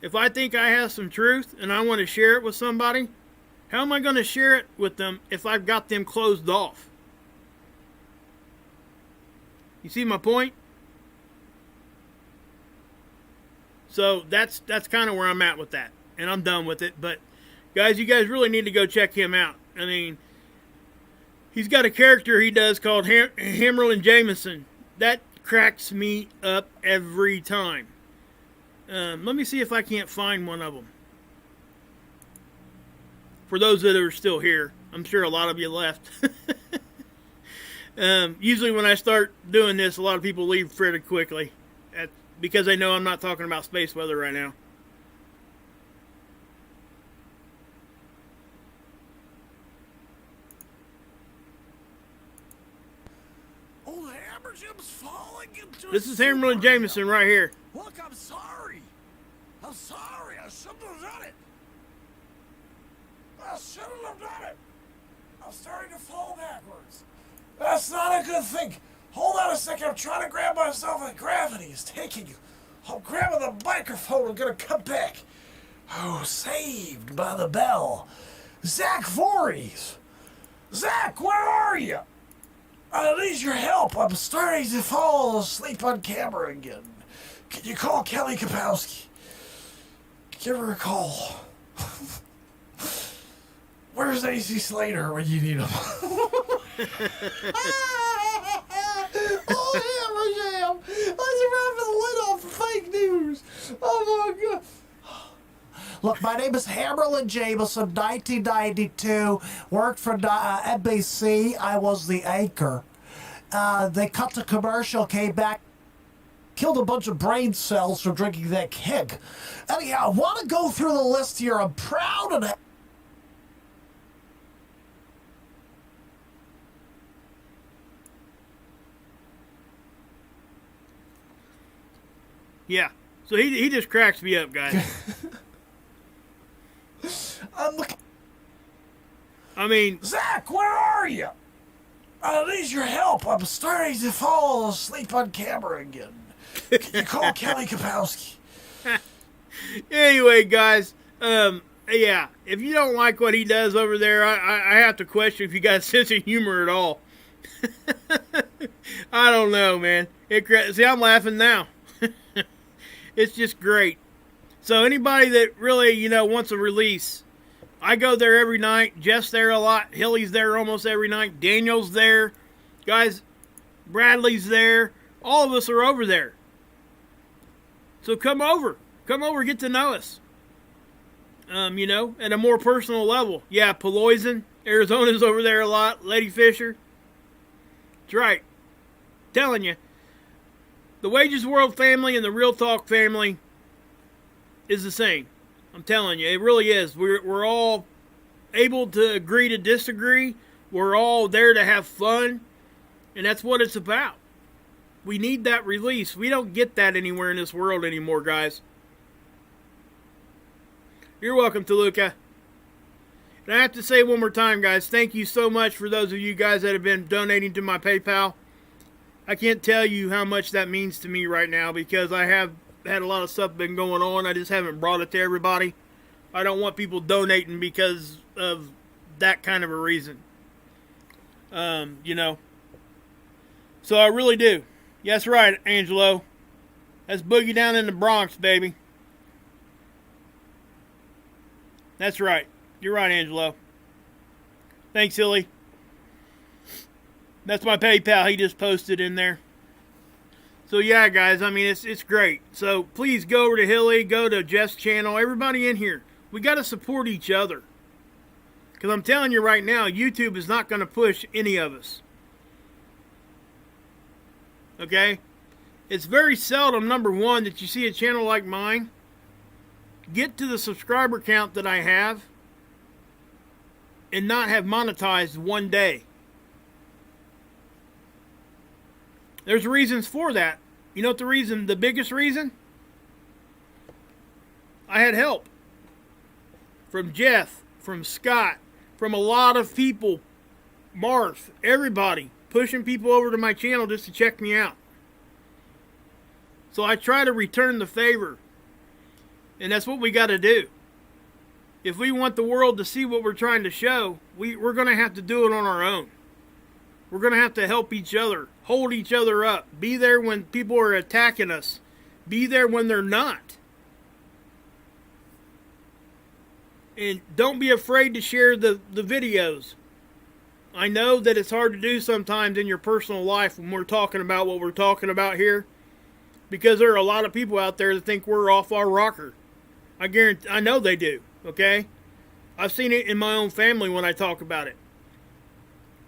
If I think I have some truth and I want to share it with somebody, how am I going to share it with them if I've got them closed off? You see my point? So that's kind of where I'm at with that. And I'm done with it. But guys, you guys really need to go check him out. I mean, he's got a character he does called Hammerlin Jameson. That cracks me up every time. Let me see if I can't find one of them. For those that are still here. I'm sure a lot of you left. Usually when I start doing this, a lot of people leave pretty quickly. Because they know I'm not talking about space weather right now. Oh, the hammer jim's falling into This is Hammerlin Jameson right here. Look, I'm sorry. I'm sorry. I shouldn't have done it. I shouldn't have done it. I'm starting to fall backwards. That's not a good thing. Hold on a second. I'm trying to grab myself and gravity is taking you. I'm grabbing the microphone. I'm going to come back. Oh, saved by the bell. Zach Voorhees. Zach, where are you? I need your help. I'm starting to fall asleep on camera again. Can you call Kelly Kapowski? Give her a call. Where's AC Slater when you need him? Oh, Hammer Jam! Let's rip the lid off of fake news. Oh my god. Look, my name is Hammerlin Jameson, 1992. Worked for NBC. I was the anchor. They cut the commercial, came back, killed a bunch of brain cells from drinking that keg. Anyhow, I want to go through the list here. I'm proud of it. Yeah. So he just cracks me up, guys. I'm looking. I mean, Zach, where are you? I need your help. I'm starting to fall asleep on camera again. Can you call Kelly Kapowski? Anyway, guys, yeah, if you don't like what he does over there, I have to question if you got a sense of humor at all. I don't know, man. See, I'm laughing now. It's just great. So anybody that really, you know, wants a release, I go there every night. Jeff's there a lot. Hilly's there almost every night. Daniel's there. Guys, Bradley's there. All of us are over there. So come over. Come over, get to know us. You know, at a more personal level. Yeah, Paloisin, Arizona's over there a lot. Lady Fisher. That's right. Telling you. The Wages World family and the Real Talk family is the same. I'm telling you, it really is. We're all able to agree to disagree. We're all there to have fun, and that's what it's about. We need that release. We don't get that anywhere in this world anymore, guys. You're welcome, Toluca. And I have to say one more time, guys, thank you so much for those of you guys that have been donating to my PayPal. I can't tell you how much that means to me right now, because I have had a lot of stuff been going on. I just haven't brought it to everybody. I don't want people donating because of that kind of a reason. You know. So I really do. Yes, right, Angelo. That's Boogie down in the Bronx, baby. That's right. You're right, Angelo. Thanks, Hilly. That's my PayPal he just posted in there. So yeah, guys, I mean, it's great. So please go over to Hilly, go to Jeff's channel, everybody in here. We got to support each other. Because I'm telling you right now, YouTube is not going to push any of us. Okay? It's very seldom, number one, that you see a channel like mine get to the subscriber count that I have and not have monetized one day. There's reasons for that. You know what the biggest reason? I had help. From Jeff, from Scott, from a lot of people, Marth, everybody, pushing people over to my channel just to check me out. So I try to return the favor. And that's what we got to do. If we want the world to see what we're trying to show, we're going to have to do it on our own. We're going to have to help each other, hold each other up, be there when people are attacking us, be there when they're not. And don't be afraid to share the videos. I know that it's hard to do sometimes in your personal life when we're talking about what we're talking about here, because there are a lot of people out there that think we're off our rocker. I know they do, okay? I've seen it in my own family when I talk about it.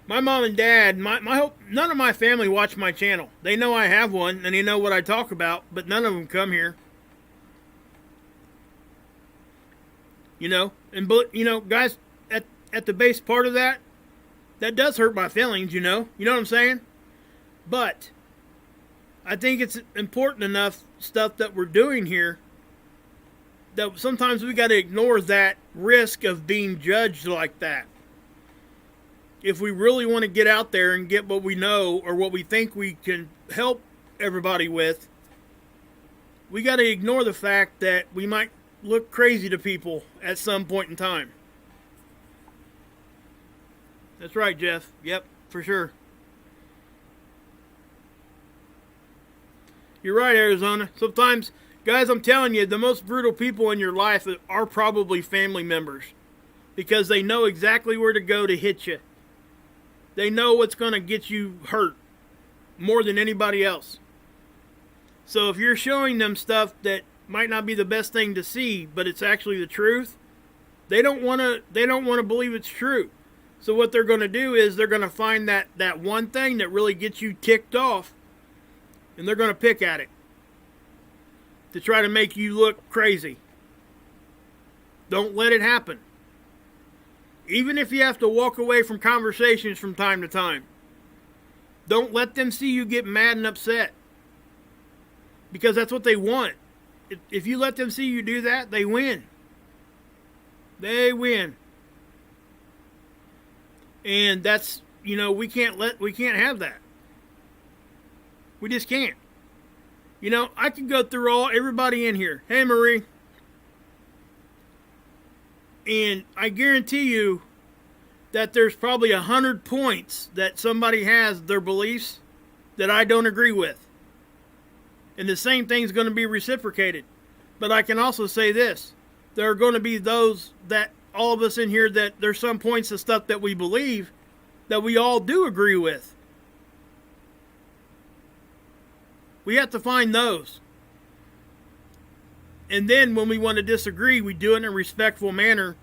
My mom and dad, none of my family watch my channel. They know I have one, and they know what I talk about, but none of them come here. You know, guys, at the base part of that does hurt my feelings, you know what I'm saying? But I think it's important enough stuff that we're doing here that sometimes we got to ignore that risk of being judged like that. If we really want to get out there and get what we know or what we think we can help everybody with, we got to ignore the fact that we might look crazy to people at some point in time. That's right, Jeff. Yep, for sure. You're right, Arizona. Sometimes, guys, I'm telling you, the most brutal people in your life are probably family members, because they know exactly where to go to hit you. They know what's going to get you hurt more than anybody else. So if you're showing them stuff that might not be the best thing to see, but it's actually the truth, they don't want to believe it's true. So what they're going to do is they're going to find that one thing that really gets you ticked off, and they're going to pick at it to try to make you look crazy. Don't let it happen. Even if you have to walk away from conversations from time to time, don't let them see you get mad and upset, because that's what they want. If you let them see you do that, they win. They win. And that's, we can't have that. We just can't. I can go through everybody in here. Hey, Marie. And I guarantee you that there's probably 100 points that somebody has their beliefs that I don't agree with. And the same thing's going to be reciprocated. But I can also say this. There are going to be those that, all of us in here, that there's some points of stuff that we believe that we all do agree with. We have to find those. And then when we want to disagree, we do it in a respectful manner.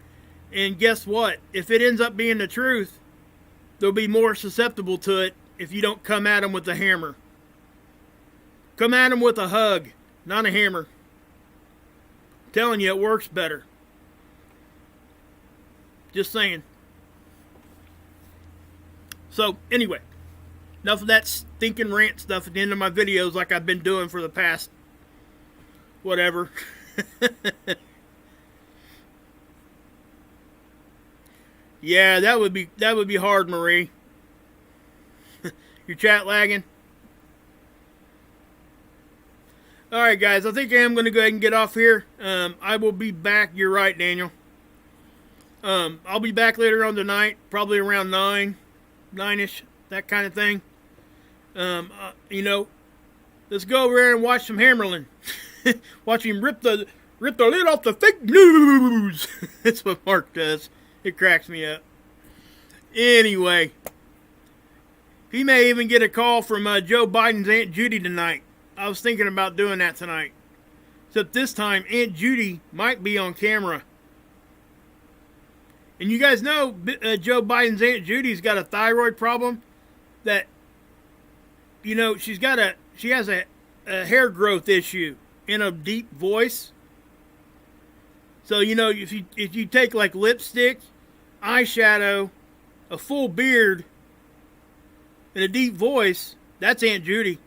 And guess what? If it ends up being the truth, they'll be more susceptible to it if you don't come at them with the hammer. Come at them with a hug, not a hammer. I'm telling you, it works better. Just saying. So, anyway, enough of that stinking rant stuff at the end of my videos like I've been doing for the past whatever. Yeah, that would be hard, Marie. Your chat lagging? Alright guys, I think I am going to go ahead and get off here. I will be back. You're right, Daniel. I'll be back later on tonight, probably around 9-ish, that kind of thing. You know, let's go over there and watch some Hammerlin. Watch him rip the lid off the fake news. That's what Mark does. It cracks me up. Anyway, he may even get a call from Joe Biden's Aunt Judy tonight. I was thinking about doing that tonight. Except this time, Aunt Judy might be on camera. And you guys know Joe Biden's Aunt Judy's got a thyroid problem that, you know, she has a hair growth issue in a deep voice. So, you know, if you take like lipstick, eyeshadow, a full beard, and a deep voice, that's Aunt Judy.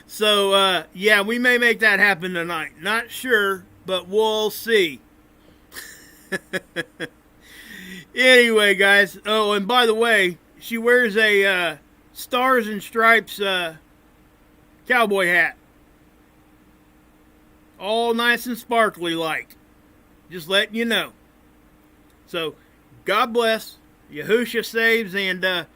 So, yeah, we may make that happen tonight. Not sure, but we'll see. Anyway, guys. Oh, and by the way, she wears a Stars and Stripes cowboy hat. All nice and sparkly like. Just letting you know. So, God bless. Yahusha saves, and